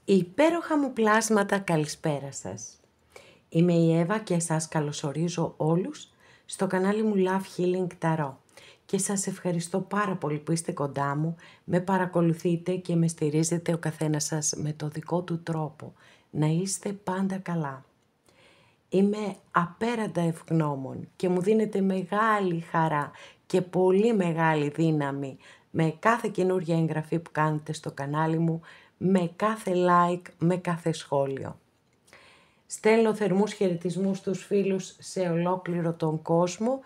Υπέροχα μου πλάσματα, καλησπέρα σας. Είμαι η Εύα και σας καλωσορίζω όλους στο κανάλι μου Love Healing Tarot και σας ευχαριστώ πάρα πολύ που είστε κοντά μου, με παρακολουθείτε και με στηρίζετε ο καθένας σας με το δικό του τρόπο. Να είστε πάντα καλά. Είμαι απέραντα ευγνώμων και μου δίνετε μεγάλη χαρά και πολύ μεγάλη δύναμη με κάθε καινούργια εγγραφή που κάνετε στο κανάλι μου, με κάθε like, με κάθε σχόλιο. Στέλνω θερμούς χαιρετισμούς στους φίλους σε ολόκληρο τον κόσμο,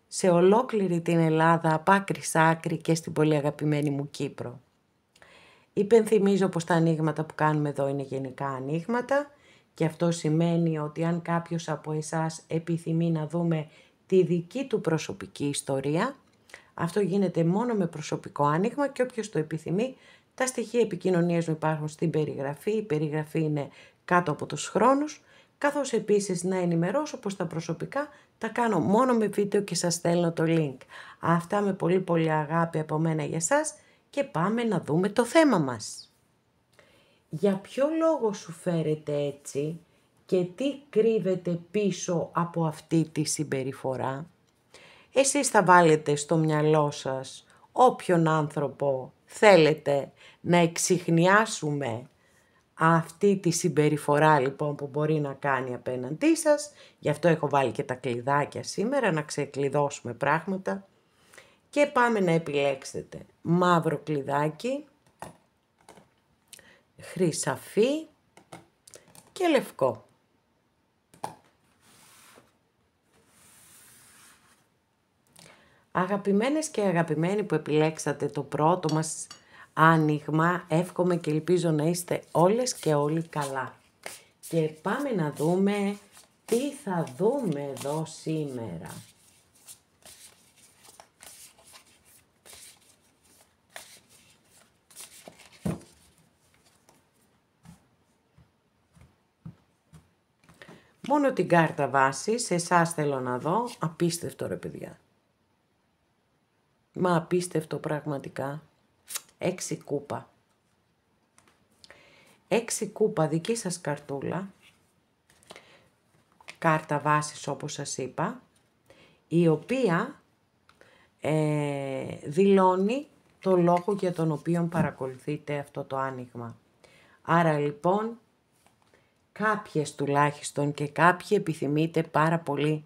σε ολόκληρη την Ελλάδα, από άκρη σ' άκρη και στην πολύ αγαπημένη μου Κύπρο. Υπενθυμίζω πως τα ανοίγματα που κάνουμε εδώ είναι γενικά ανοίγματα και αυτό σημαίνει ότι αν κάποιος από εσάς επιθυμεί να δούμε τη δική του προσωπική ιστορία, αυτό γίνεται μόνο με προσωπικό άνοιγμα και όποιος το επιθυμεί, τα στοιχεία επικοινωνίας μου υπάρχουν στην περιγραφή, η περιγραφή είναι κάτω από τους χρόνους, καθώς επίσης να ενημερώσω πως τα προσωπικά τα κάνω μόνο με βίντεο και σας στέλνω το link. Αυτά με πολύ πολύ αγάπη από μένα για σας και πάμε να δούμε το θέμα μας. Για ποιο λόγο σου φέρετε έτσι και τι κρύβεται πίσω από αυτή τη συμπεριφορά? Εσείς θα βάλετε στο μυαλό σας όποιον άνθρωπο θέλετε να εξιχνιάσουμε αυτή τη συμπεριφορά λοιπόν που μπορεί να κάνει απέναντί σας. Γι' αυτό έχω βάλει και τα κλειδάκια σήμερα να ξεκλειδώσουμε πράγματα. Και πάμε να επιλέξετε μαύρο κλειδάκι, χρυσαφί και λευκό. Αγαπημένες και αγαπημένοι που επιλέξατε το πρώτο μας άνοιγμα, εύχομαι και ελπίζω να είστε όλες και όλοι καλά. Και πάμε να δούμε τι θα δούμε εδώ σήμερα. Μόνο την κάρτα βάση, σε εσάς θέλω να δω, απίστευτο ρε παιδιά. Μα απίστευτο πραγματικά. 6 κούπα. 6 κούπα, δική σας καρτούλα. Κάρτα βάσης όπως σας είπα. Η οποία δηλώνει το λόγο για τον οποίο παρακολουθείτε αυτό το άνοιγμα. Άρα λοιπόν κάποιες τουλάχιστον και κάποιοι επιθυμείτε πάρα πολύ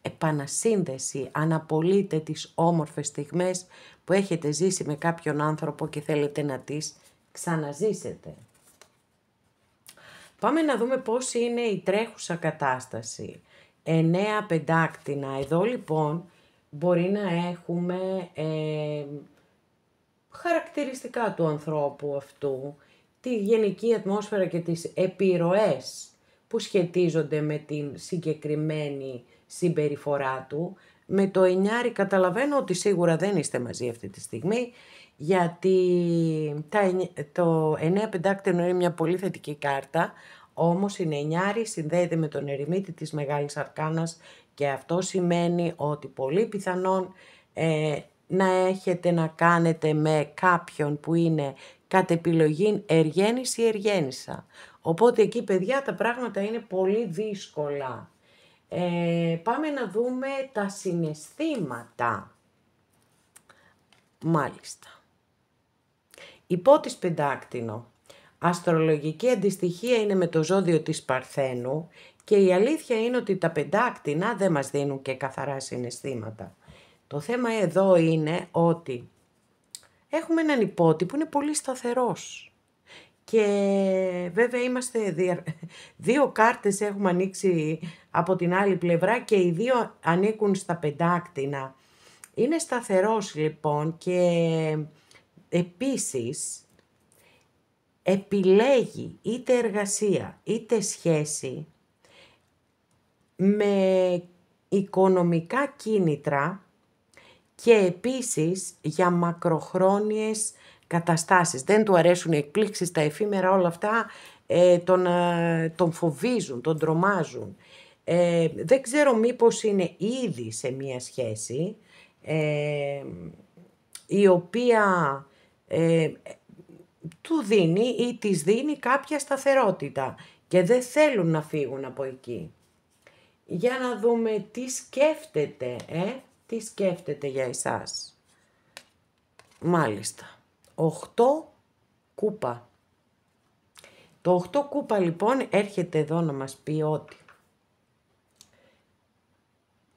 επανασύνδεση, αναπολύτε τις όμορφες στιγμές που έχετε ζήσει με κάποιον άνθρωπο και θέλετε να τις ξαναζήσετε. Πάμε να δούμε πώς είναι η τρέχουσα κατάσταση. 9 πεντάκτηνα. Εδώ λοιπόν μπορεί να έχουμε χαρακτηριστικά του ανθρώπου αυτού, τη γενική ατμόσφαιρα και τις επιρροές που σχετίζονται με την συγκεκριμένη συμπεριφορά του. Με το 9 καταλαβαίνω ότι σίγουρα δεν είστε μαζί αυτή τη στιγμή, γιατί το 9 πεντάκτηνο είναι μια πολύ θετική κάρτα, όμως είναι 9, συνδέεται με τον ερημίτη της Μεγάλης Αρκάνας και αυτό σημαίνει ότι πολύ πιθανόν να έχετε να κάνετε με κάποιον που είναι κατ' επιλογή εργένης ή εργένισσα. Οπότε εκεί παιδιά τα πράγματα είναι πολύ δύσκολα. Πάμε να δούμε τα συναισθήματα. Μάλιστα. Υπότις πεντάκτηνο. Αστρολογική αντιστοιχεία είναι με το ζώδιο της Παρθένου και η αλήθεια είναι ότι τα πεντάκτηνα δεν μας δίνουν και καθαρά συναισθήματα. Το θέμα εδώ είναι ότι έχουμε έναν υπότη που είναι πολύ σταθερός. Και βέβαια είμαστε δύο κάρτες έχουμε ανοίξει από την άλλη πλευρά και οι δύο ανήκουν στα πεντάκτηνα. Είναι σταθερός λοιπόν και επίσης επιλέγει είτε εργασία είτε σχέση με οικονομικά κίνητρα και επίσης για μακροχρόνιες καταστάσεις. Δεν του αρέσουν οι εκπλήξεις, τα εφήμερα, όλα αυτά τον φοβίζουν, τον τρομάζουν. Δεν ξέρω μήπως είναι ήδη σε μία σχέση η οποία του δίνει ή της δίνει κάποια σταθερότητα και δεν θέλουν να φύγουν από εκεί. Για να δούμε τι σκέφτεται, τι σκέφτεται για εσάς. Μάλιστα, 8 κούπα. Το 8 κούπα λοιπόν έρχεται εδώ να μας πει ότι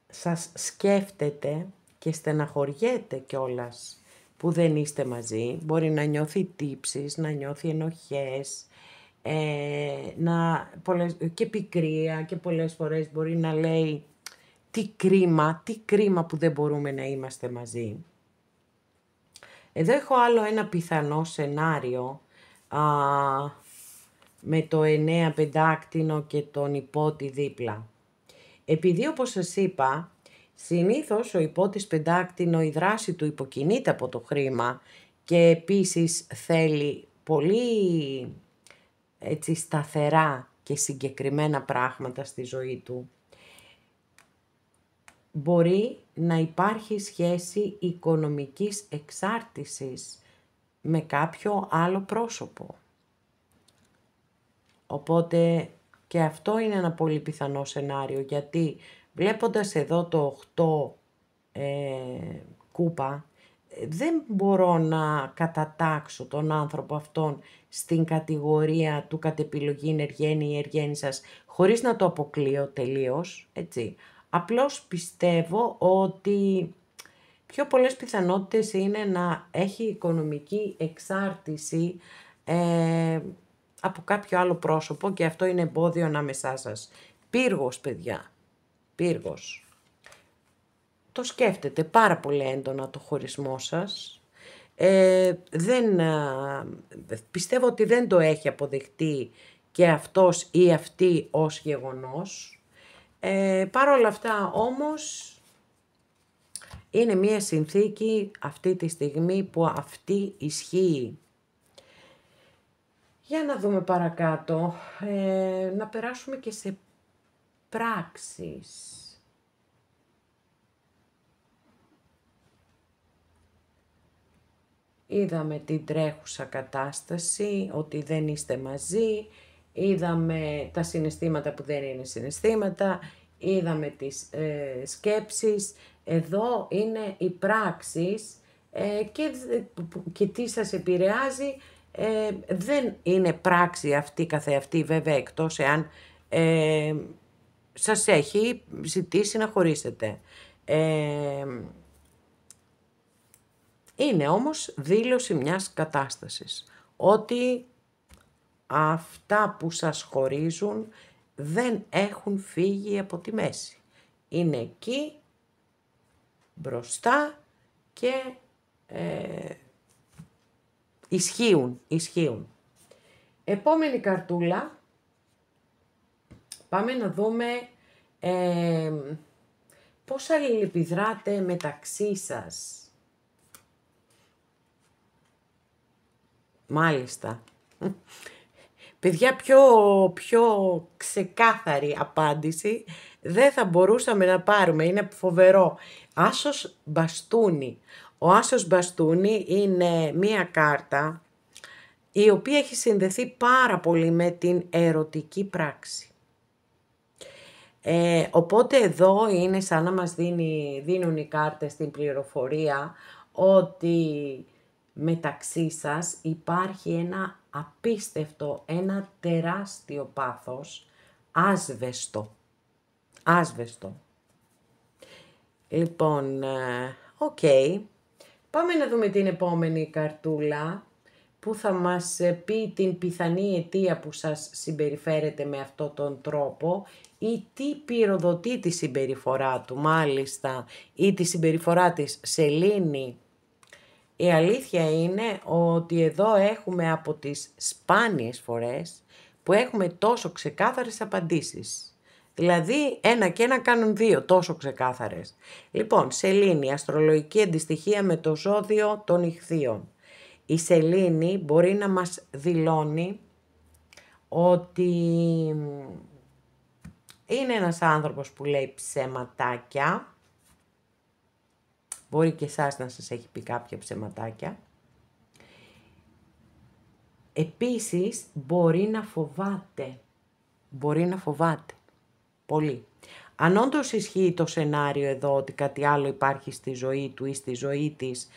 σας σκέφτεται και στεναχωριέται κιόλας που δεν είστε μαζί. Μπορεί να νιώθει τύψεις, να νιώθει ενοχές, και πικρία, και πολλές φορές μπορεί να λέει τι κρίμα που δεν μπορούμε να είμαστε μαζί. Εδώ έχω άλλο ένα πιθανό σενάριο με το 9 πεντάκτηνο και τον υπότη δίπλα. Επειδή όπως σας είπα, συνήθως ο υπότης πεντάκτηνο η δράση του υποκινείται από το χρήμα και επίσης θέλει πολύ σταθερά και συγκεκριμένα πράγματα στη ζωή του, μπορεί να υπάρχει σχέση οικονομικής εξάρτησης με κάποιο άλλο πρόσωπο. Οπότε και αυτό είναι ένα πολύ πιθανό σενάριο, γιατί βλέποντας εδώ το 8 κούπα, δεν μπορώ να κατατάξω τον άνθρωπο αυτόν στην κατηγορία του κατ' επιλογή ενεργαίνει ή εργένησας, χωρίς να το αποκλείω τελείως, έτσι. Απλώς πιστεύω ότι πιο πολλές πιθανότητες είναι να έχει οικονομική εξάρτηση από κάποιο άλλο πρόσωπο και αυτό είναι εμπόδιο ανάμεσά σας. Πύργος, παιδιά, πύργος. Το σκέφτεται πάρα πολύ έντονα το χωρισμό σας. Πιστεύω ότι δεν το έχει αποδεχτεί και αυτός ή αυτή ως γεγονός. Παρ' όλα αυτά όμως είναι μία συνθήκη αυτή τη στιγμή που αυτή ισχύει. Για να δούμε παρακάτω, να περάσουμε και σε πράξεις. Είδαμε την τρέχουσα κατάσταση, ότι δεν είστε μαζί, είδαμε τα συναισθήματα που δεν είναι συναισθήματα, είδαμε τις σκέψεις, εδώ είναι οι πράξεις και τι σας επηρεάζει. Δεν είναι πράξη αυτή καθεαυτή βέβαια, εκτός εάν σας έχει ζητήσει να χωρίσετε. Είναι όμως δήλωση μιας κατάστασης, ότι αυτά που σας χωρίζουν δεν έχουν φύγει από τη μέση. Είναι εκεί, μπροστά και ισχύουν. Επόμενη καρτούλα, πάμε να δούμε πώς αλληλεπιδράτε μεταξύ σας. Μάλιστα. Παιδιά, πιο ξεκάθαρη απάντηση δεν θα μπορούσαμε να πάρουμε. Είναι φοβερό. Άσος μπαστούνι. Ο άσος μπαστούνι είναι μία κάρτα η οποία έχει συνδεθεί πάρα πολύ με την ερωτική πράξη. Οπότε εδώ είναι σαν να μας δίνουν οι κάρτες την πληροφορία ότι μεταξύ σας υπάρχει ένα απίστευτο, ένα τεράστιο πάθος, άσβεστο. Λοιπόν, πάμε να δούμε την επόμενη καρτούλα που θα μας πει την πιθανή αιτία που σας συμπεριφέρετε με αυτόν τον τρόπο ή τι πυροδοτεί τη συμπεριφορά του, μάλιστα, ή τη συμπεριφορά της σελήνη. Η αλήθεια είναι ότι εδώ έχουμε από τις σπάνιες φορές που έχουμε τόσο ξεκάθαρες απαντήσεις. Δηλαδή 1 και 1 κάνουν 2, τόσο ξεκάθαρες. Λοιπόν, σελήνη, αστρολογική αντιστοιχεία με το ζώδιο των Ιχθύων. Η σελήνη μπορεί να μας δηλώνει ότι είναι ένας άνθρωπος που λέει ψεματάκια. Μπορεί και εσάς να σας έχει πει κάποια ψεματάκια. Επίσης, μπορεί να φοβάται. Μπορεί να φοβάται. Πολύ. Αν όντως ισχύει το σενάριο εδώ ότι κάτι άλλο υπάρχει στη ζωή του ή στη ζωή της,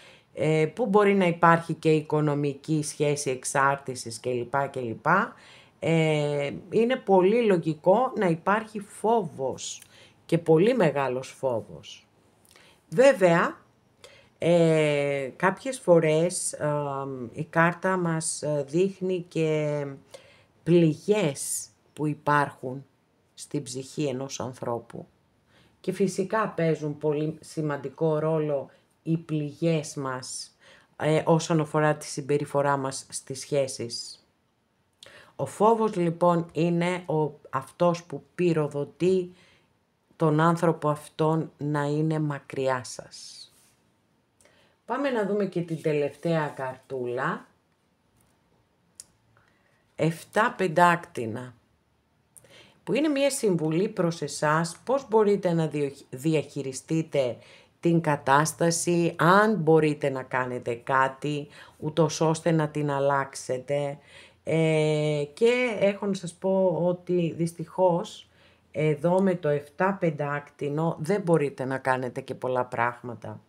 που μπορεί να υπάρχει και οικονομική σχέση εξάρτησης κλπ. Είναι πολύ λογικό να υπάρχει φόβος και πολύ μεγάλος φόβος. Βέβαια, κάποιες φορές η κάρτα μας δείχνει και πληγές που υπάρχουν στην ψυχή ενός ανθρώπου. Και φυσικά παίζουν πολύ σημαντικό ρόλο οι πληγές μας όσον αφορά τη συμπεριφορά μας στις σχέσεις. Ο φόβος λοιπόν είναι αυτός που πυροδοτεί τον άνθρωπο αυτόν να είναι μακριά σας. Πάμε να δούμε και την τελευταία καρτούλα. 7 πεντάκτηνα. Που είναι μια συμβουλή προς εσάς πώς μπορείτε να διαχειριστείτε την κατάσταση, αν μπορείτε να κάνετε κάτι, ούτως ώστε να την αλλάξετε. Και έχω να σας πω ότι δυστυχώς εδώ με το 7 πεντάκτηνο δεν μπορείτε να κάνετε και πολλά πράγματα.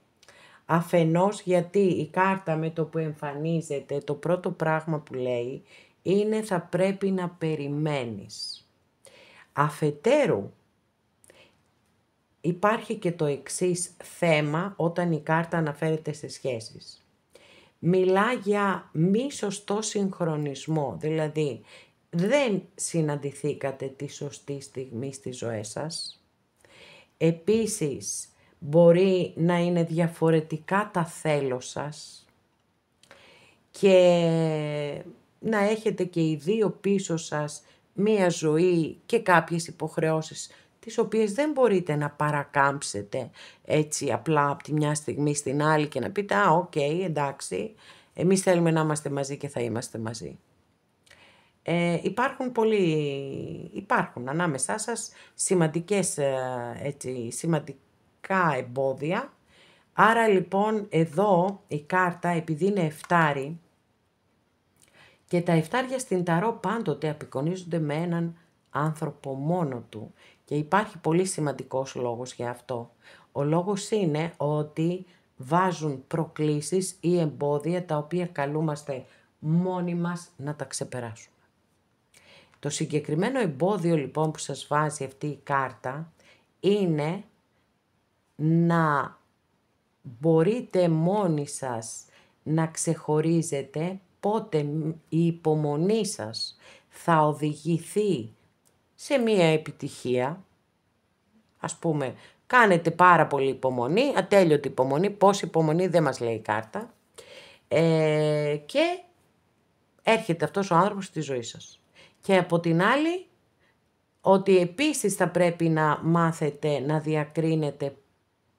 Αφενός γιατί η κάρτα με το που εμφανίζεται, το πρώτο πράγμα που λέει είναι θα πρέπει να περιμένεις. Αφετέρου, υπάρχει και το εξής θέμα όταν η κάρτα αναφέρεται σε σχέσεις. Μιλά για μη σωστό συγχρονισμό, δηλαδή δεν συναντηθήκατε τη σωστή στιγμή στις ζωές σας. Επίσης, μπορεί να είναι διαφορετικά τα θέλω σας και να έχετε και οι δύο πίσω σας μία ζωή και κάποιες υποχρεώσεις τις οποίες δεν μπορείτε να παρακάμψετε έτσι απλά από τη μια στιγμή στην άλλη και να πείτε «Α, οκ, εντάξει, εμείς θέλουμε να είμαστε μαζί και θα είμαστε μαζί». Υπάρχουν ανάμεσά σας σημαντικά εμπόδια. Άρα λοιπόν εδώ η κάρτα επειδή είναι εφτάρι και τα εφτάρια στην ταρό πάντοτε απεικονίζονται με έναν άνθρωπο μόνο του και υπάρχει πολύ σημαντικός λόγος για αυτό. Ο λόγος είναι ότι βάζουν προκλήσεις ή εμπόδια τα οποία καλούμαστε μόνοι μας να τα ξεπεράσουμε. Το συγκεκριμένο εμπόδιο λοιπόν που σας βάζει αυτή η κάρτα είναι να μπορείτε μόνοι σας να ξεχωρίζετε πότε η υπομονή σας θα οδηγηθεί σε μία επιτυχία. Ας πούμε, κάνετε πάρα πολύ υπομονή, ατέλειωτη υπομονή, πόση υπομονή δεν μας λέει η κάρτα, και έρχεται αυτός ο άνθρωπος στη ζωή σας. Και από την άλλη, ότι επίσης θα πρέπει να μάθετε να διακρίνετε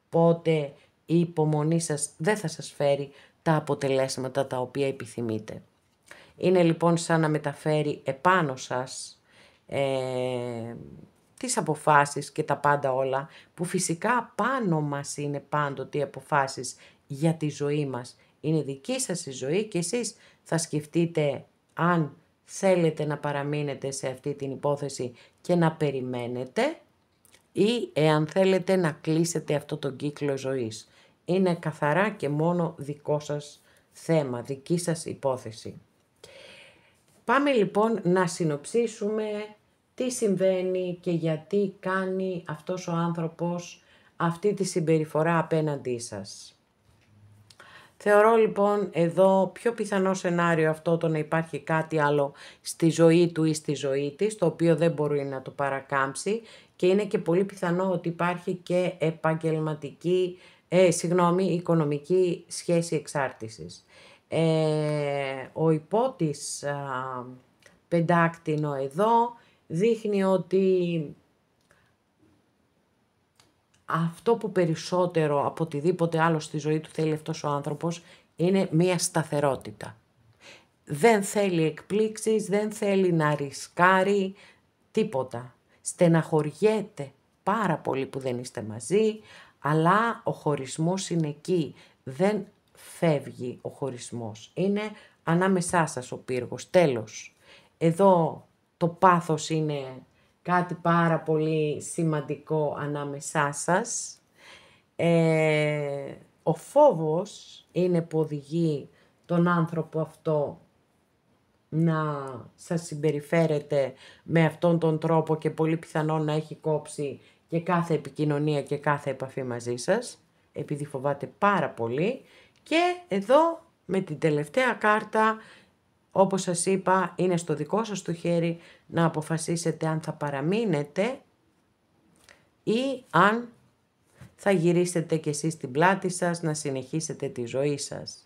πότε η υπομονή σας δεν θα σας φέρει τα αποτελέσματα τα οποία επιθυμείτε. Είναι λοιπόν σαν να μεταφέρει επάνω σας τις αποφάσεις και τα πάντα όλα, που φυσικά πάνω μας είναι πάντοτε οι αποφάσεις για τη ζωή μας. Είναι δική σας η ζωή και εσείς θα σκεφτείτε αν θέλετε να παραμείνετε σε αυτή την υπόθεση και να περιμένετε ή εάν θέλετε να κλείσετε αυτό τον κύκλο ζωής. Είναι καθαρά και μόνο δικό σας θέμα, δική σας υπόθεση. Πάμε λοιπόν να συνοψίσουμε τι συμβαίνει και γιατί κάνει αυτός ο άνθρωπος αυτή τη συμπεριφορά απέναντί σας. Θεωρώ λοιπόν εδώ πιο πιθανό σενάριο αυτό το να υπάρχει κάτι άλλο στη ζωή του ή στη ζωή της, το οποίο δεν μπορεί να το παρακάμψει και είναι και πολύ πιθανό ότι υπάρχει και οικονομική σχέση εξάρτησης. Ο υπότης πεντάκτηνο εδώ δείχνει ότι αυτό που περισσότερο από οτιδήποτε άλλο στη ζωή του θέλει αυτός ο άνθρωπος είναι μία σταθερότητα. Δεν θέλει εκπλήξεις, δεν θέλει να ρισκάρει τίποτα. Στεναχωριέται πάρα πολύ που δεν είστε μαζί, αλλά ο χωρισμός είναι εκεί. Δεν φεύγει ο χωρισμός. Είναι ανάμεσά σας ο πύργος. Τέλος. Εδώ το πάθος είναι κάτι πάρα πολύ σημαντικό ανάμεσά σας. Ο φόβος είναι που οδηγεί τον άνθρωπο αυτό να σας συμπεριφέρετε με αυτόν τον τρόπο και πολύ πιθανόν να έχει κόψει και κάθε επικοινωνία και κάθε επαφή μαζί σας, επειδή φοβάται πάρα πολύ. Και εδώ με την τελευταία κάρτα, όπως σας είπα, είναι στο δικό σας το χέρι να αποφασίσετε αν θα παραμείνετε ή αν θα γυρίσετε κι εσείς την πλάτη σας να συνεχίσετε τη ζωή σας.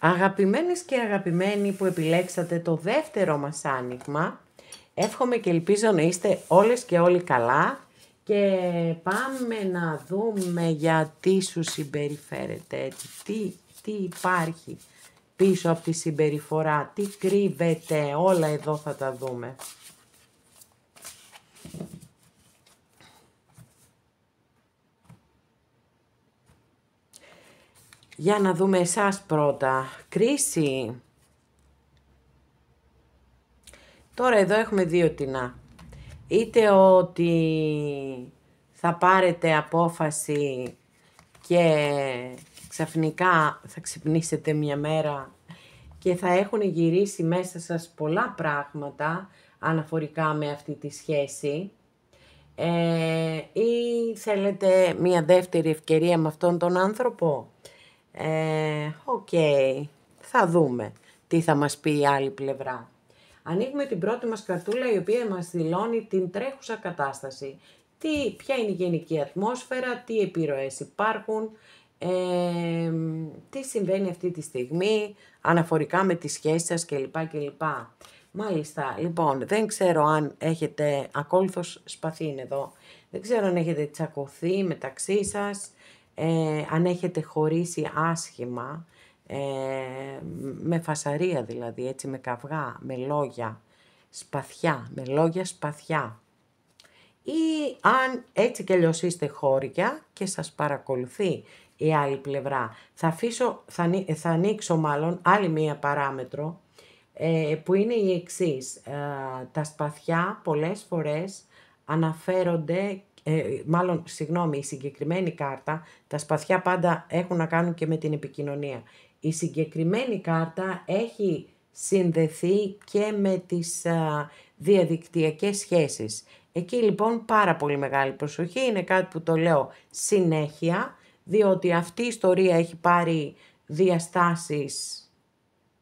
Αγαπημένες και αγαπημένοι που επιλέξατε το δεύτερο μας άνοιγμα, εύχομαι και ελπίζω να είστε όλες και όλοι καλά και πάμε να δούμε γιατί σου συμπεριφέρετε έτσι, τι υπάρχει πίσω από τη συμπεριφορά, τι κρύβεται, όλα εδώ θα τα δούμε. Για να δούμε εσάς πρώτα. Κρίση. Τώρα εδώ έχουμε δύο τινά. Είτε ότι θα πάρετε απόφαση και ξαφνικά θα ξυπνήσετε μια μέρα και θα έχουν γυρίσει μέσα σας πολλά πράγματα αναφορικά με αυτή τη σχέση, ή θέλετε μια δεύτερη ευκαιρία με αυτόν τον άνθρωπο. Οκ, θα δούμε τι θα μας πει η άλλη πλευρά. Ανοίγουμε την πρώτη μας καρτούλα, η οποία μας δηλώνει την τρέχουσα κατάσταση. Ποια είναι η γενική ατμόσφαιρα, τι επιρροές υπάρχουν, τι συμβαίνει αυτή τη στιγμή, αναφορικά με τις σχέσεις σας κλπ. Μάλιστα, λοιπόν, δεν ξέρω αν έχετε, ακόλουθος σπαθί είναι εδώ, δεν ξέρω αν έχετε τσακωθεί μεταξύ σας, αν έχετε χωρίσει άσχημα, με φασαρία δηλαδή, έτσι, με καυγά, με λόγια, σπαθιά, με λόγια σπαθιά. Ή αν έτσι κι αλλιώς είστε χώρια και σας παρακολουθεί η άλλη πλευρά. Θα ανοίξω μάλλον άλλη μία παράμετρο, που είναι η εξής. Τα σπαθιά πολλές φορές αναφέρονται, η συγκεκριμένη κάρτα, τα σπαθιά πάντα έχουν να κάνουν και με την επικοινωνία. Η συγκεκριμένη κάρτα έχει συνδεθεί και με τις διαδικτυακές σχέσεις. Εκεί λοιπόν πάρα πολύ μεγάλη προσοχή, είναι κάτι που το λέω συνέχεια, διότι αυτή η ιστορία έχει πάρει διαστάσεις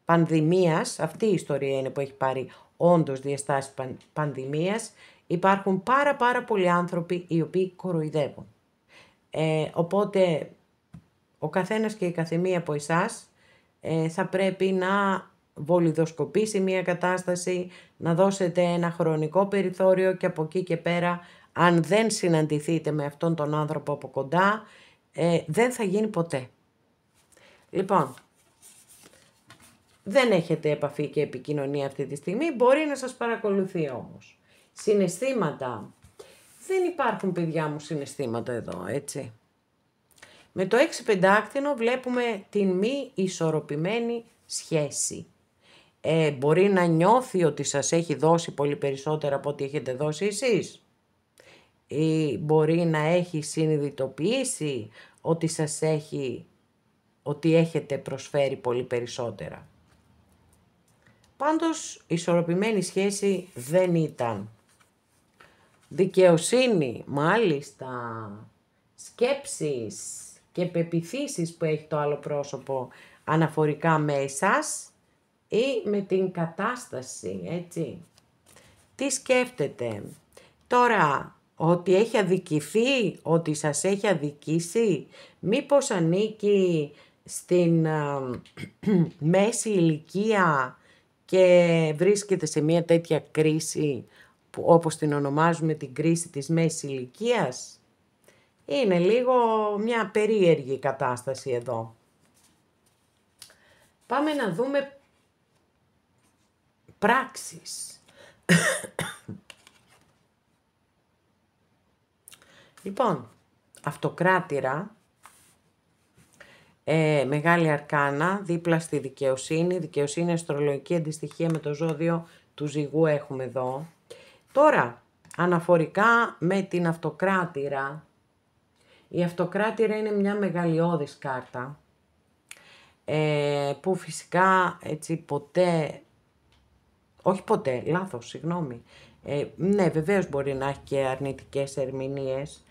πανδημίας, αυτή η ιστορία είναι που έχει πάρει όντως διαστάσεις πανδημίας. Υπάρχουν πάρα πολλοί άνθρωποι οι οποίοι κοροϊδεύουν. Οπότε ο καθένας και η καθεμία από εσάς θα πρέπει να βολιδοσκοπήσει μια κατάσταση, να δώσετε ένα χρονικό περιθώριο και από εκεί και πέρα, αν δεν συναντηθείτε με αυτόν τον άνθρωπο από κοντά, δεν θα γίνει ποτέ. Λοιπόν, δεν έχετε επαφή και επικοινωνία αυτή τη στιγμή, μπορεί να σας παρακολουθεί όμως. Συναισθήματα. Δεν υπάρχουν, παιδιά μου, συναισθήματα εδώ, έτσι. Με το 6 πεντάκτηνο βλέπουμε την μη ισορροπημένη σχέση. Μπορεί να νιώθει ότι σας έχει δώσει πολύ περισσότερα από ό,τι έχετε δώσει εσείς. Ή μπορεί να έχει συνειδητοποιήσει ότι έχετε προσφέρει πολύ περισσότερα. Πάντως, ισορροπημένη σχέση δεν ήταν. Δικαιοσύνη, μάλιστα, σκέψεις και πεποιθήσεις που έχει το άλλο πρόσωπο αναφορικά με εσάς ή με την κατάσταση, έτσι. Τι σκέφτεται. Τώρα, ότι έχει αδικηθεί, ότι σας έχει αδικήσει, μήπως ανήκει στην μέση ηλικία και βρίσκεται σε μια τέτοια κρίση, που, όπως την ονομάζουμε, την κρίση της μέσης ηλικίας. Είναι λίγο μια περίεργη κατάσταση εδώ. Πάμε να δούμε πράξεις. Λοιπόν, αυτοκράτηρα, μεγάλη αρκάνα, δίπλα στη δικαιοσύνη. Δικαιοσύνη, αστρολογική αντιστοιχεία με το ζώδιο του Ζυγού έχουμε εδώ. Τώρα, αναφορικά με την αυτοκράτηρα, η αυτοκράτηρα είναι μια μεγαλειώδης κάρτα, που φυσικά έτσι ποτέ, όχι ποτέ, λάθος, συγγνώμη, ναι, βεβαίως μπορεί να έχει και αρνητικές ερμηνείες,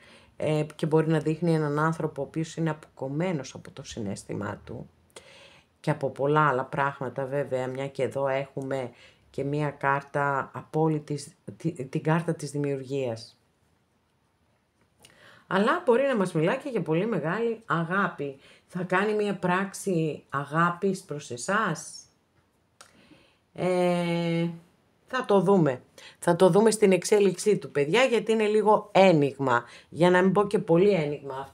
και μπορεί να δείχνει έναν άνθρωπο ο οποίος είναι αποκομμένος από το συναίσθημά του και από πολλά άλλα πράγματα, βέβαια, μια και εδώ έχουμε και μια κάρτα απόλυτης, την κάρτα της δημιουργίας. Αλλά μπορεί να μας μιλά και για πολύ μεγάλη αγάπη. Θα κάνει μια πράξη αγάπης προς εσάς. Θα το δούμε. Θα το δούμε στην εξέλιξή του, παιδιά, γιατί είναι λίγο ένιγμα. Για να μην πω και πολύ ένιγμα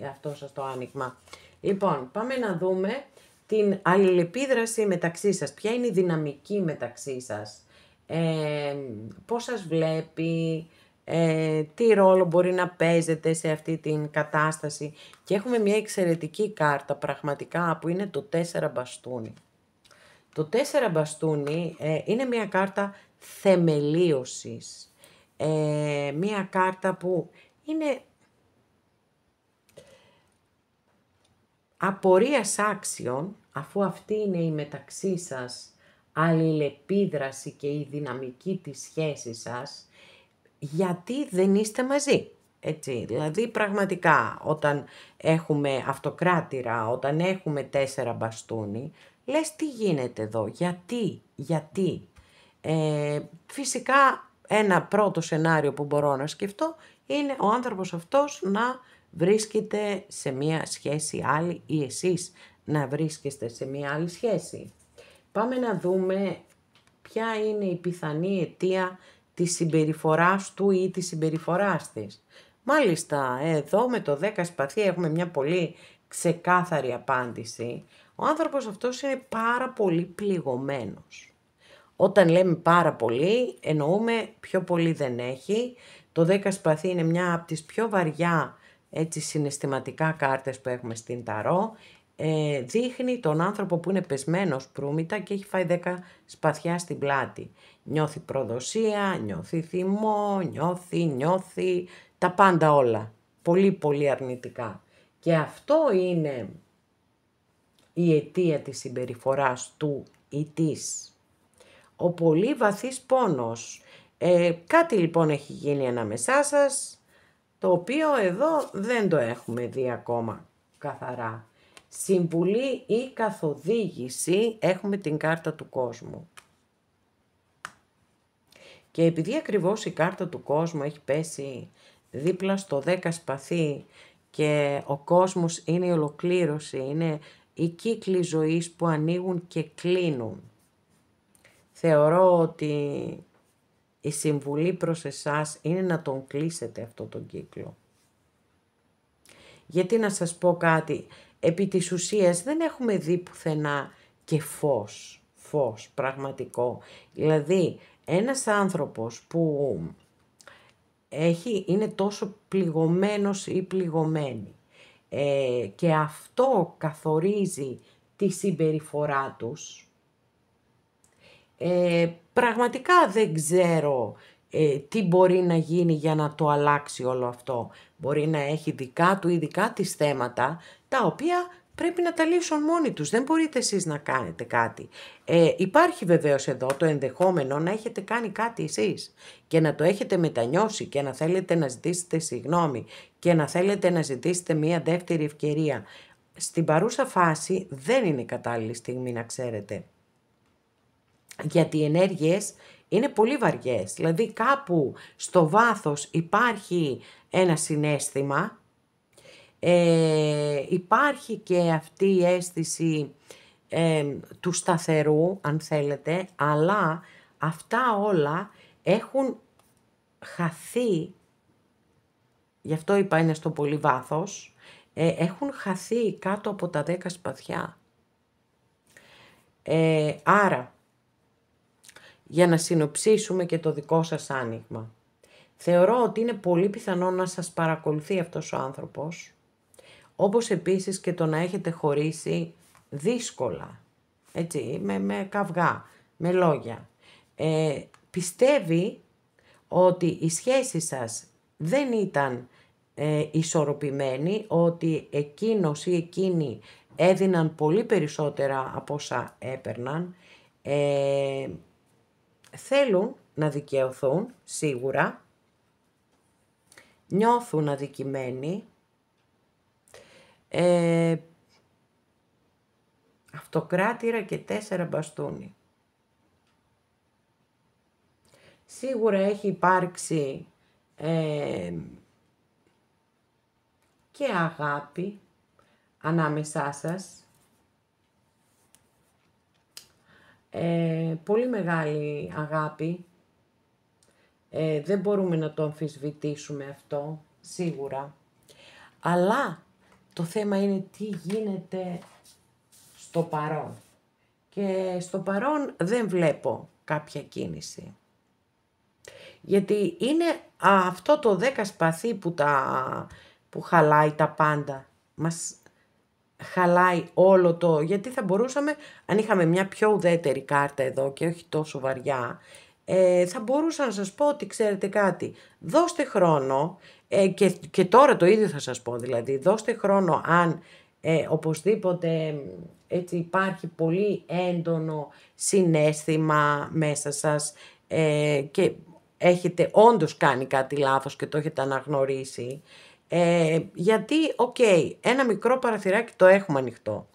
αυτό σας το άνοιγμα. Λοιπόν, πάμε να δούμε την αλληλεπίδραση μεταξύ σας. Ποια είναι η δυναμική μεταξύ σας. Πώς σας βλέπει, τι ρόλο μπορεί να παίζετε σε αυτή την κατάσταση. Και έχουμε μια εξαιρετική κάρτα πραγματικά που είναι το 4 μπαστούνι. Το 4 μπαστούνι είναι μια κάρτα θεμελίωσης. Μια κάρτα που είναι απορίας άξιων, αφού αυτή είναι η μεταξύ σας αλληλεπίδραση και η δυναμική της σχέσης σας, γιατί δεν είστε μαζί. Έτσι, δηλαδή πραγματικά όταν έχουμε αυτοκράτηρα, όταν έχουμε 4 μπαστούνι, λες τι γίνεται εδώ, γιατί. Φυσικά ένα πρώτο σενάριο που μπορώ να σκεφτώ είναι ο άνθρωπος αυτός να βρίσκεται σε μία σχέση άλλη ή εσείς να βρίσκεστε σε μία άλλη σχέση. Πάμε να δούμε ποια είναι η πιθανή αιτία της συμπεριφοράς του ή της συμπεριφοράς της. Μάλιστα, εδώ με το 10 σπαθί έχουμε μια πολύ ξεκάθαρη απάντηση. Ο άνθρωπος αυτός είναι πάρα πολύ πληγωμένος. Όταν λέμε πάρα πολύ, εννοούμε πιο πολύ δεν έχει. Το 10 σπαθί είναι μια από τις πιο βαριά έτσι, συναισθηματικά κάρτες που έχουμε στην ταρό. Δείχνει τον άνθρωπο που είναι πεσμένος προύμητα και έχει φάει 10 σπαθιά στην πλάτη. Νιώθει προδοσία, νιώθει θυμό, νιώθει τα πάντα όλα. Πολύ πολύ αρνητικά. Και αυτό είναι η αιτία της συμπεριφοράς του ή της. Ο πολύ βαθύς πόνος. Κάτι λοιπόν έχει γίνει ανάμεσά σας, το οποίο εδώ δεν το έχουμε δει ακόμα καθαρά. Συμβουλή ή καθοδήγηση, έχουμε την κάρτα του κόσμου. Και επειδή ακριβώς η κάρτα του κόσμου έχει πέσει δίπλα στο 10 σπαθί και ο κόσμος είναι η ολοκλήρωση, είναι οι κύκλοι ζωής που ανοίγουν και κλείνουν. Θεωρώ ότι η συμβουλή προς εσάς είναι να τον κλείσετε αυτό τον κύκλο. Γιατί να σας πω κάτι, επί της ουσίας δεν έχουμε δει πουθενά και φως πραγματικό. Δηλαδή ένας άνθρωπος που είναι τόσο πληγωμένος ή πληγωμένη και αυτό καθορίζει τη συμπεριφορά τους, πραγματικά δεν ξέρω τι μπορεί να γίνει για να το αλλάξει όλο αυτό. Μπορεί να έχει δικά του ή δικά της θέματα, τα οποία πρέπει να τα λύσουν μόνοι τους. Δεν μπορείτε εσείς να κάνετε κάτι. Υπάρχει βεβαίως εδώ το ενδεχόμενο να έχετε κάνει κάτι εσείς και να το έχετε μετανιώσει και να θέλετε να ζητήσετε συγγνώμη και να θέλετε να ζητήσετε μία δεύτερη ευκαιρία. Στην παρούσα φάση δεν είναι κατάλληλη στιγμή να ξέρετε. Γιατί οι ενέργειες είναι πολύ βαριές, δηλαδή κάπου στο βάθος υπάρχει ένα συναίσθημα, υπάρχει και αυτή η αίσθηση του σταθερού, αν θέλετε, αλλά αυτά όλα έχουν χαθεί, γι' αυτό είπα είναι στο πολύ βάθος, έχουν χαθεί κάτω από τα 10 σπαθιά. Άρα, για να συνοψίσουμε και το δικό σας άνοιγμα. Θεωρώ ότι είναι πολύ πιθανό να σας παρακολουθεί αυτός ο άνθρωπος, όπως επίσης και το να έχετε χωρίσει δύσκολα, έτσι, με καυγά, με λόγια. Πιστεύει ότι η σχέση σας δεν ήταν ισορροπημένη, ότι εκείνος ή εκείνη έδιναν πολύ περισσότερα από όσα έπαιρναν, θέλουν να δικαιωθούν σίγουρα, νιώθουν αδικημένοι, αυτοκράτηρα και 4 μπαστούνι. Σίγουρα έχει υπάρξει και αγάπη ανάμεσά σας, πολύ μεγάλη αγάπη, δεν μπορούμε να το αμφισβητήσουμε αυτό, σίγουρα, αλλά το θέμα είναι τι γίνεται στο παρόν, και στο παρόν δεν βλέπω κάποια κίνηση. Γιατί είναι αυτό το 10 σπαθί που χαλάει τα πάντα. Μας χαλάει όλο το... Γιατί θα μπορούσαμε, αν είχαμε μια πιο ουδέτερη κάρτα εδώ και όχι τόσο βαριά, θα μπορούσα να σας πω ότι ξέρετε κάτι. Δώστε χρόνο, και τώρα το ίδιο θα σας πω, δηλαδή δώστε χρόνο αν οπωσδήποτε έτσι υπάρχει πολύ έντονο συναίσθημα μέσα σας και έχετε όντως κάνει κάτι λάθος και το έχετε αναγνωρίσει, γιατί, ένα μικρό παραθυράκι το έχουμε ανοιχτό,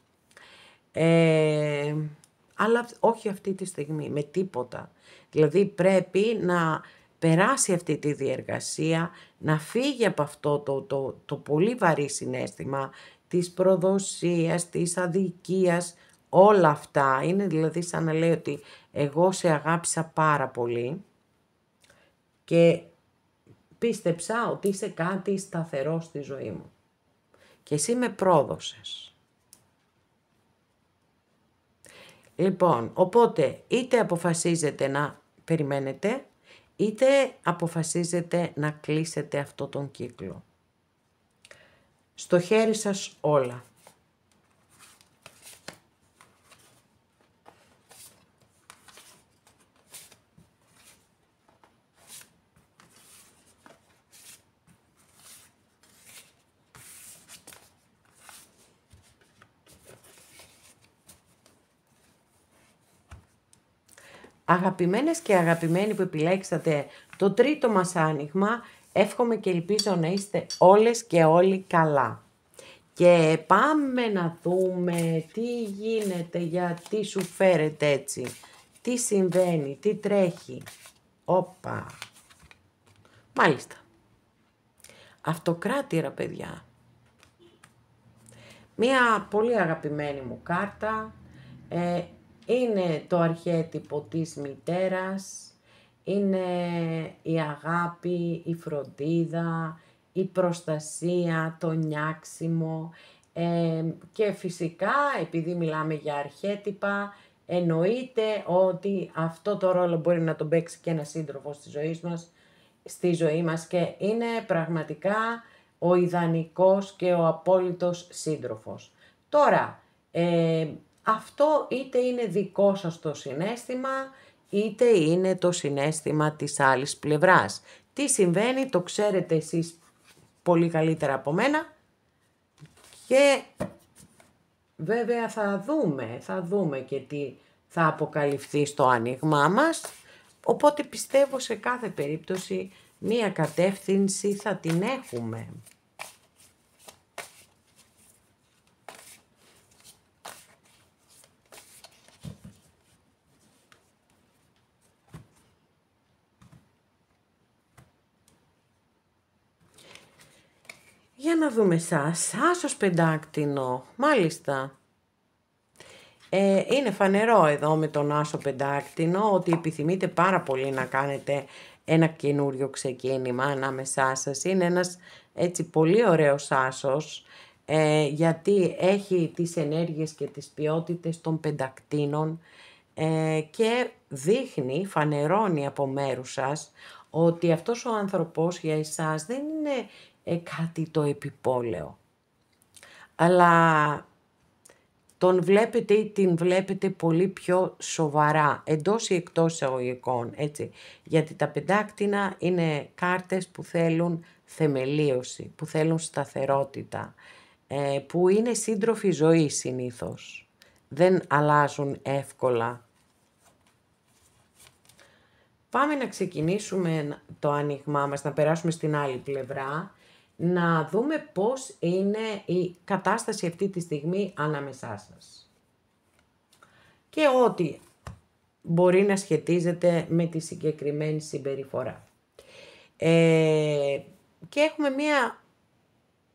αλλά όχι αυτή τη στιγμή, με τίποτα. Δηλαδή πρέπει να περάσει αυτή τη διεργασία, να φύγει από αυτό το πολύ βαρύ συναίσθημα της προδοσίας, της αδικίας, όλα αυτά. Είναι δηλαδή σαν να λέει ότι εγώ σε αγάπησα πάρα πολύ και πίστεψα ότι είσαι κάτι σταθερό στη ζωή μου και εσύ με πρόδωσες. Λοιπόν, οπότε είτε αποφασίζετε να περιμένετε, είτε αποφασίζετε να κλείσετε αυτό τον κύκλο. Στο χέρι σας όλα. Αγαπημένες και αγαπημένοι που επιλέξατε το τρίτο μας άνοιγμα, εύχομαι και ελπίζω να είστε όλες και όλοι καλά. Και πάμε να δούμε τι γίνεται, γιατί σου φέρετε έτσι, τι συμβαίνει, τι τρέχει. Όπα. Μάλιστα. Αυτοκράτηρα, παιδιά. Μία πολύ αγαπημένη μου κάρτα. Είναι το αρχέτυπο της μητέρας, είναι η αγάπη, η φροντίδα, η προστασία, το νιάξιμο, και φυσικά επειδή μιλάμε για αρχέτυπα, εννοείται ότι αυτό το ρόλο μπορεί να τον παίξει και ένα σύντροφο στη ζωή μας και είναι πραγματικά ο ιδανικός και ο απόλυτος σύντροφος. Τώρα, αυτό είτε είναι δικό σας το συναίσθημα, είτε είναι το συναίσθημα της άλλης πλευράς. Τι συμβαίνει το ξέρετε εσείς πολύ καλύτερα από μένα και βέβαια θα δούμε και τι θα αποκαλυφθεί στο άνοιγμά μας. Οπότε πιστεύω σε κάθε περίπτωση μία κατεύθυνση θα την έχουμε. Για να δούμε σας. Άσος πεντάκτηνο. Μάλιστα. Είναι φανερό εδώ με τον άσο πεντάκτηνο ότι επιθυμείτε πάρα πολύ να κάνετε ένα καινούριο ξεκίνημα ανάμεσά σας. Είναι ένας έτσι πολύ ωραίος άσος. γιατί έχει τις ενέργειες και τις ποιότητες των πεντακτίνων και δείχνει, φανερώνει από μέρους σας ότι αυτός ο άνθρωπος για εσάς δεν είναι κάτι το επιπόλαιο, αλλά τον βλέπετε ή την βλέπετε πολύ πιο σοβαρά, εντός ή εκτός εισαγωγικών, έτσι. Γιατί τα πεντάκτηνα είναι κάρτες που θέλουν θεμελίωση, που θέλουν σταθερότητα, που είναι σύντροφοι ζωής συνήθως. Δεν αλλάζουν εύκολα. Πάμε να ξεκινήσουμε το άνοιγμά μας, να περάσουμε στην άλλη πλευρά, να δούμε πώς είναι η κατάσταση αυτή τη στιγμή ανάμεσά σας. Και ό,τι μπορεί να σχετίζεται με τη συγκεκριμένη συμπεριφορά. Και έχουμε μία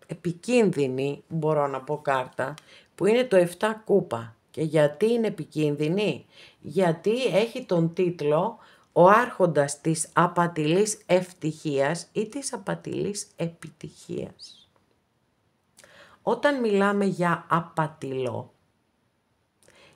επικίνδυνη, μπορώ να πω, κάρτα, που είναι το 7 κούπα. Και γιατί είναι επικίνδυνη? Γιατί έχει τον τίτλο «Ο άρχοντας της απατηλής ευτυχίας» ή της απατηλής επιτυχίας. Όταν μιλάμε για απατηλό,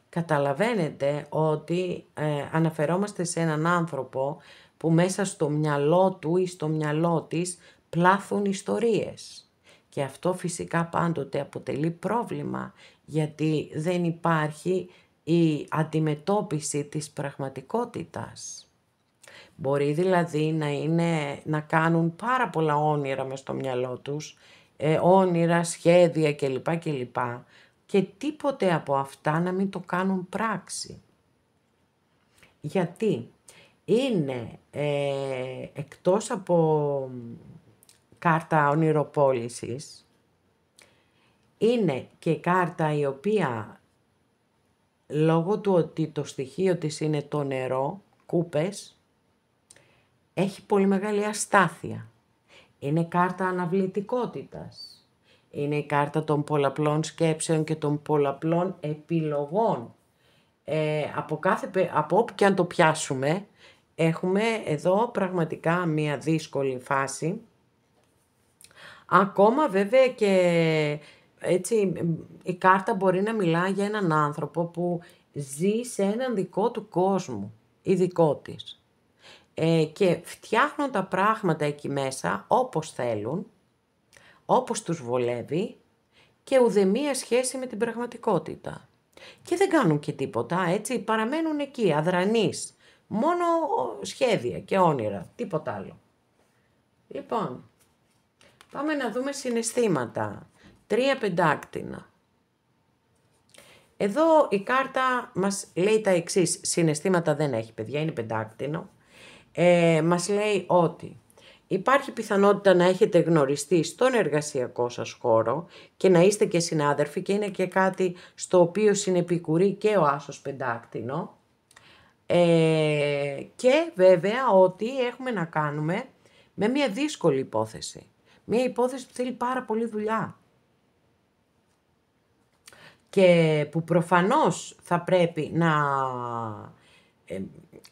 καταλαβαίνετε ότι αναφερόμαστε σε έναν άνθρωπο που μέσα στο μυαλό του ή στο μυαλό της πλάθουν ιστορίες. Και αυτό φυσικά πάντοτε αποτελεί πρόβλημα, γιατί δεν υπάρχει η αντιμετώπιση της πραγματικότητας. Μπορεί δηλαδή να κάνουν πάρα πολλά όνειρα μες στο μυαλό τους, όνειρα, σχέδια κλπ. Και τίποτε από αυτά να μην το κάνουν πράξη. Γιατί είναι εκτός από κάρτα ονειροπόλησης, είναι και κάρτα η οποία λόγω του ότι το στοιχείο της είναι το νερό, κούπες, έχει πολύ μεγάλη αστάθεια. Είναι κάρτα αναβλητικότητας. Είναι η κάρτα των πολλαπλών σκέψεων και των πολλαπλών επιλογών. Από όπου και αν το πιάσουμε, έχουμε εδώ πραγματικά μία δύσκολη φάση. Ακόμα βέβαια και έτσι η κάρτα μπορεί να μιλά για έναν άνθρωπο που ζει σε έναν δικό του κόσμο ή δικό της. Και φτιάχνουν τα πράγματα εκεί μέσα όπως θέλουν, όπως τους βολεύει και ουδεμία σχέση με την πραγματικότητα. Και δεν κάνουν και τίποτα, έτσι, παραμένουν εκεί, αδρανείς, μόνο σχέδια και όνειρα, τίποτα άλλο. Λοιπόν, πάμε να δούμε συναισθήματα. 3 πεντάκτηνα. Εδώ η κάρτα μας λέει τα εξής, συναισθήματα δεν έχει παιδιά, είναι πεντάκτηνο. Μας λέει ότι υπάρχει πιθανότητα να έχετε γνωριστεί στον εργασιακό σας χώρο και να είστε και συνάδελφοι και είναι και κάτι στο οποίο συνεπικουρεί και ο άσος πεντάκτηνο. Και βέβαια ότι έχουμε να κάνουμε με μια δύσκολη υπόθεση. Μια υπόθεση που θέλει πάρα πολύ δουλειά. Και που προφανώς θα πρέπει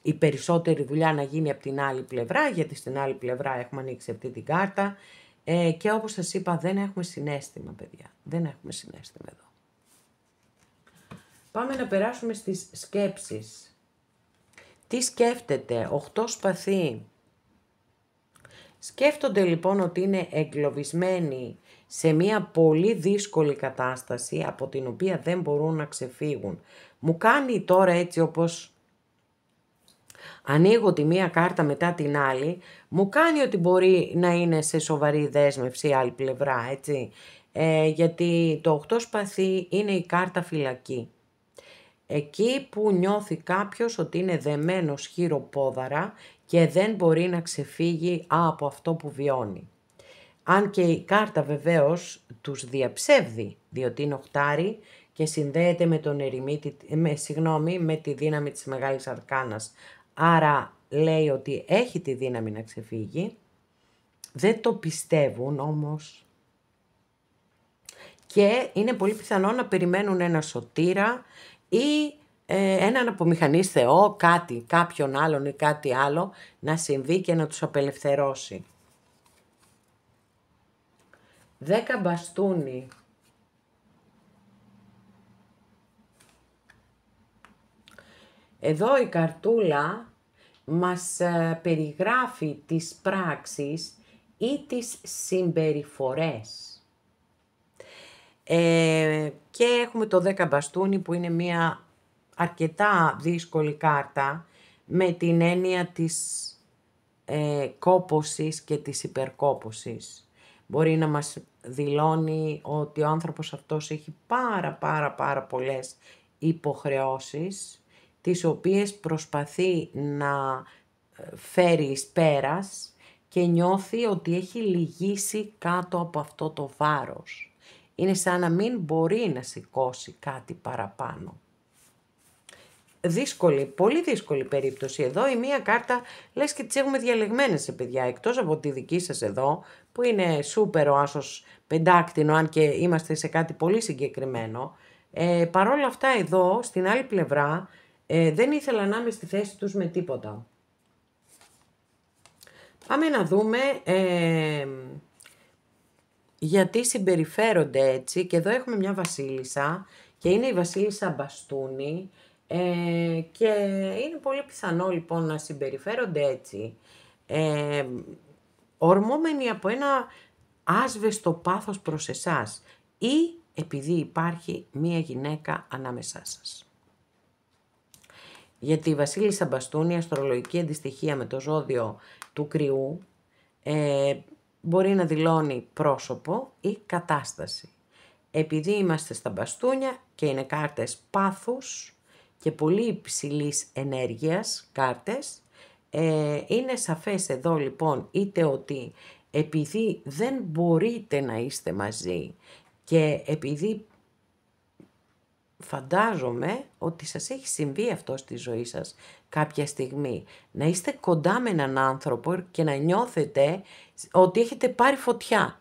η περισσότερη δουλειά να γίνει από την άλλη πλευρά, γιατί στην άλλη πλευρά έχουμε ανοίξει αυτή την κάρτα και όπως σας είπα δεν έχουμε συναίσθημα παιδιά, δεν έχουμε συναίσθημα εδώ. Πάμε να περάσουμε στις σκέψεις. Τι σκέφτεται, 8 σπαθί. Σκέφτονται λοιπόν ότι είναι εγκλωβισμένοι σε μια πολύ δύσκολη κατάσταση από την οποία δεν μπορούν να ξεφύγουν. Μου κάνει τώρα έτσι όπως ανοίγω τη μία κάρτα μετά την άλλη, μου κάνει ότι μπορεί να είναι σε σοβαρή δέσμευση η άλλη πλευρά, έτσι. Γιατί το 8 σπαθί είναι η κάρτα φυλακή. Εκεί που νιώθει κάποιος ότι είναι δεμένος χειροπόδαρα και δεν μπορεί να ξεφύγει από αυτό που βιώνει. Αν και η κάρτα βεβαίως τους διαψεύδει, διότι είναι οχτάρι και συνδέεται με τον ερημίτη, με τη δύναμη της Μεγάλης Αρκάνας. Άρα λέει ότι έχει τη δύναμη να ξεφύγει, δεν το πιστεύουν όμως και είναι πολύ πιθανό να περιμένουν ένα σωτήρα ή έναν απομηχανής Θεό, κάποιον άλλον ή κάτι άλλο να συμβεί και να τους απελευθερώσει. 10 μπαστούνι. Εδώ η καρτούλα μας περιγράφει τις πράξεις ή τις συμπεριφορές. Και έχουμε το 10 μπαστούνι που είναι μια αρκετά δύσκολη κάρτα με την έννοια της κόπωσης και της υπερκόπωσης. Μπορεί να μας δηλώνει ότι ο άνθρωπος αυτός έχει πάρα πολλές υποχρεώσεις, τις οποίες προσπαθεί να φέρει εις πέρας και νιώθει ότι έχει λυγίσει κάτω από αυτό το βάρος. Είναι σαν να μην μπορεί να σηκώσει κάτι παραπάνω. Δύσκολη, πολύ δύσκολη περίπτωση εδώ. Η μία κάρτα λες και τις έχουμε διαλεγμένες σε παιδιά, εκτός από τη δική σας εδώ, που είναι σούπερ ο άσος πεντάκτηνο, αν και είμαστε σε κάτι πολύ συγκεκριμένο. Παρόλα αυτά εδώ, στην άλλη πλευρά, δεν ήθελα να είμαι στη θέση τους με τίποτα. Πάμε να δούμε γιατί συμπεριφέρονται έτσι. Και εδώ έχουμε μια βασίλισσα και είναι η βασίλισσα μπαστούνι. Και είναι πολύ πιθανό λοιπόν να συμπεριφέρονται έτσι, ορμόμενοι από ένα άσβεστο πάθος προς εσάς ή επειδή υπάρχει μία γυναίκα ανάμεσά σας. Γιατί η βασίλισσα μπαστούνι, αστρολογική αντιστοιχεία με το ζώδιο του Κρυού, μπορεί να δηλώνει πρόσωπο ή κατάσταση. Επειδή είμαστε στα μπαστούνια και είναι κάρτες πάθους και πολύ υψηλής ενέργειας κάρτες, είναι σαφές εδώ λοιπόν είτε ότι επειδή δεν μπορείτε να είστε μαζί και επειδή φαντάζομαι ότι σας έχει συμβεί αυτό στη ζωή σας κάποια στιγμή, να είστε κοντά με έναν άνθρωπο και να νιώθετε ότι έχετε πάρει φωτιά.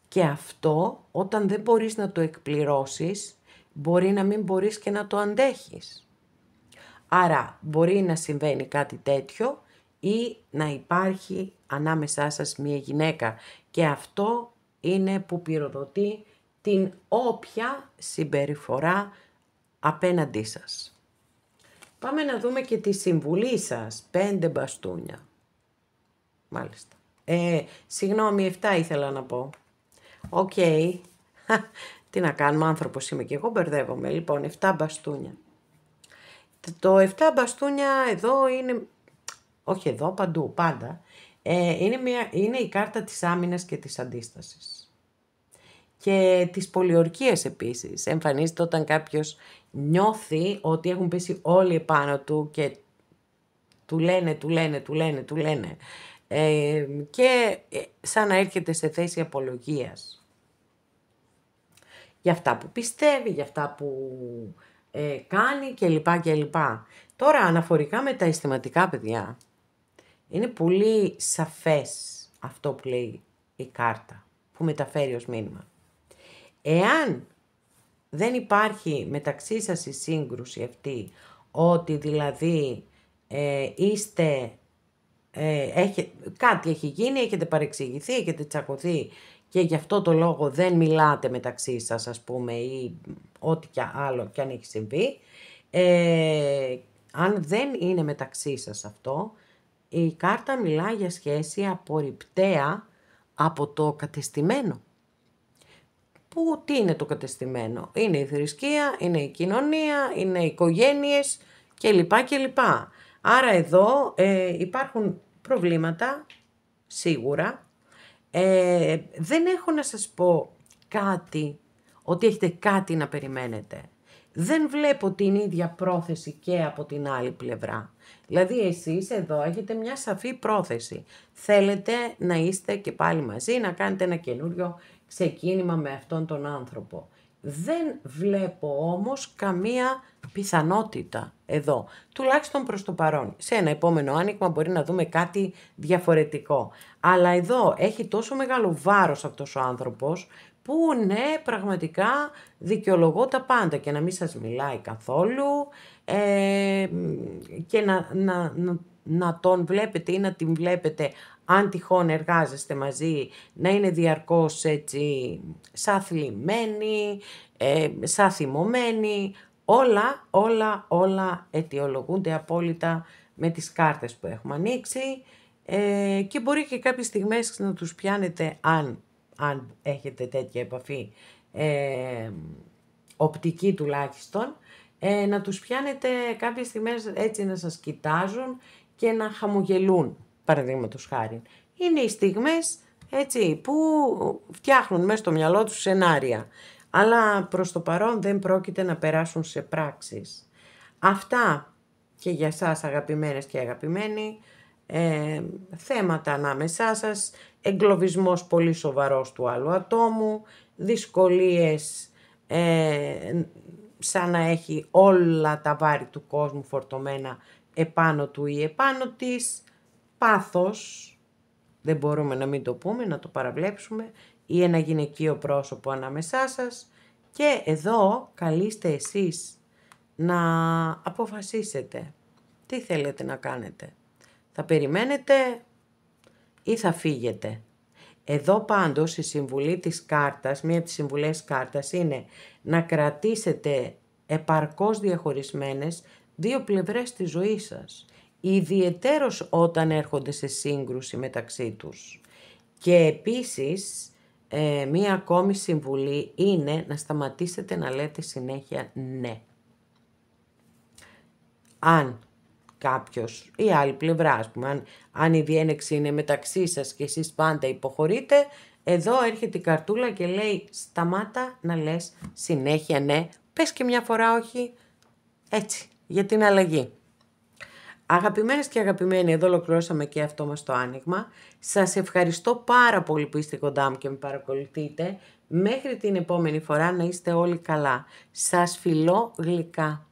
Και αυτό όταν δεν μπορείς να το εκπληρώσεις, μπορεί να μην μπορείς και να το αντέχεις. Άρα μπορεί να συμβαίνει κάτι τέτοιο ή να υπάρχει ανάμεσά σας μία γυναίκα και αυτό είναι που πυροδοτεί την όποια συμπεριφορά απέναντί σας. Πάμε να δούμε και τη συμβουλή σας. 5 μπαστούνια. Μάλιστα. Συγγνώμη, 7 ήθελα να πω. Οκ. Τι να κάνουμε, άνθρωπος είμαι και εγώ, μπερδεύομαι. Λοιπόν, 7 μπαστούνια. Το 7 μπαστούνια εδώ είναι, όχι εδώ, παντού, πάντα, είναι η κάρτα της άμυνας και της αντίστασης. Και της πολιορκίας επίσης. Εμφανίζεται όταν κάποιος νιώθει ότι έχουν πέσει όλοι επάνω του και του λένε. Και σαν να έρχεται σε θέση απολογίας. Για αυτά που πιστεύει, για αυτά που κάνει κλπ. Τώρα αναφορικά με τα αισθηματικά, παιδιά, είναι πολύ σαφές αυτό που λέει η κάρτα, που μεταφέρει ως μήνυμα. Εάν δεν υπάρχει μεταξύ σας η σύγκρουση αυτή, ότι δηλαδή κάτι έχει γίνει, έχετε παρεξηγηθεί, έχετε τσακωθεί και γι' αυτό το λόγο δεν μιλάτε μεταξύ σας, ας πούμε, ή ό,τι και άλλο κι αν έχει συμβεί, αν δεν είναι μεταξύ σας αυτό, η κάρτα μιλά για σχέση απορριπταία από το κατεστημένο. Τι είναι το κατεστημένο? Είναι η θρησκεία, είναι η κοινωνία, είναι οι οικογένειες κλπ. Άρα εδώ υπάρχουν προβλήματα, σίγουρα. Δεν έχω να σας πω κάτι, ότι έχετε κάτι να περιμένετε. Δεν βλέπω την ίδια πρόθεση και από την άλλη πλευρά. Δηλαδή εσείς εδώ έχετε μια σαφή πρόθεση. Θέλετε να είστε και πάλι μαζί, να κάνετε ένα καινούριο ξεκίνημα με αυτόν τον άνθρωπο. Δεν βλέπω όμως καμία πιθανότητα εδώ, τουλάχιστον προς το παρόν. Σε ένα επόμενο άνοιγμα μπορεί να δούμε κάτι διαφορετικό. Αλλά εδώ έχει τόσο μεγάλο βάρος αυτός ο άνθρωπος, που ναι, πραγματικά δικαιολογώ τα πάντα και να μην σας μιλάει καθόλου και να τον βλέπετε ή να την βλέπετε, αν τυχόν εργάζεστε μαζί, να είναι διαρκώς έτσι σαν θλιμμένοι, σαν θυμωμένοι, Όλα αιτιολογούνται απόλυτα με τις κάρτες που έχουμε ανοίξει και μπορεί και κάποιες στιγμές να τους πιάνετε, αν έχετε τέτοια επαφή, οπτική τουλάχιστον, να τους πιάνετε κάποιες στιγμές έτσι να σας κοιτάζουν και να χαμογελούν, παραδείγματος χάρη. Είναι οι στιγμές έτσι που φτιάχνουν μέσα στο μυαλό τους σενάρια, αλλά προς το παρόν δεν πρόκειται να περάσουν σε πράξεις. Αυτά και για σας αγαπημένες και αγαπημένοι, θέματα ανάμεσά σας, εγκλωβισμός πολύ σοβαρός του άλλου ατόμου, δυσκολίες σαν να έχει όλα τα βάρη του κόσμου φορτωμένα επάνω του ή επάνω της, πάθος, δεν μπορούμε να μην το πούμε, να το παραβλέψουμε, ή ένα γυναικείο πρόσωπο ανάμεσά σας, και εδώ καλείστε εσείς να αποφασίσετε τι θέλετε να κάνετε. Θα περιμένετε ή θα φύγετε. Εδώ πάντως η συμβουλή της κάρτας, μία από τις συμβουλές κάρτας είναι να κρατήσετε επαρκώς διαχωρισμένες δύο πλευρές της ζωής σας, ιδιαιτέρως όταν έρχονται σε σύγκρουση μεταξύ τους. Και επίσης μία ακόμη συμβουλή είναι να σταματήσετε να λέτε συνέχεια ναι. Αν κάποιος ή άλλη πλευρά, ας πούμε, αν η διένεξη είναι μεταξύ σας και εσείς πάντα υποχωρείτε, εδώ έρχεται η καρτούλα και λέει σταμάτα να λες συνέχεια ναι, πες και μια φορά όχι, έτσι, για την αλλαγή. Αγαπημένες και αγαπημένοι, εδώ ολοκληρώσαμε και αυτό μας το άνοιγμα. Σας ευχαριστώ πάρα πολύ που είστε κοντά μου και με παρακολουθείτε. Μέχρι την επόμενη φορά να είστε όλοι καλά. Σας φιλώ γλυκά.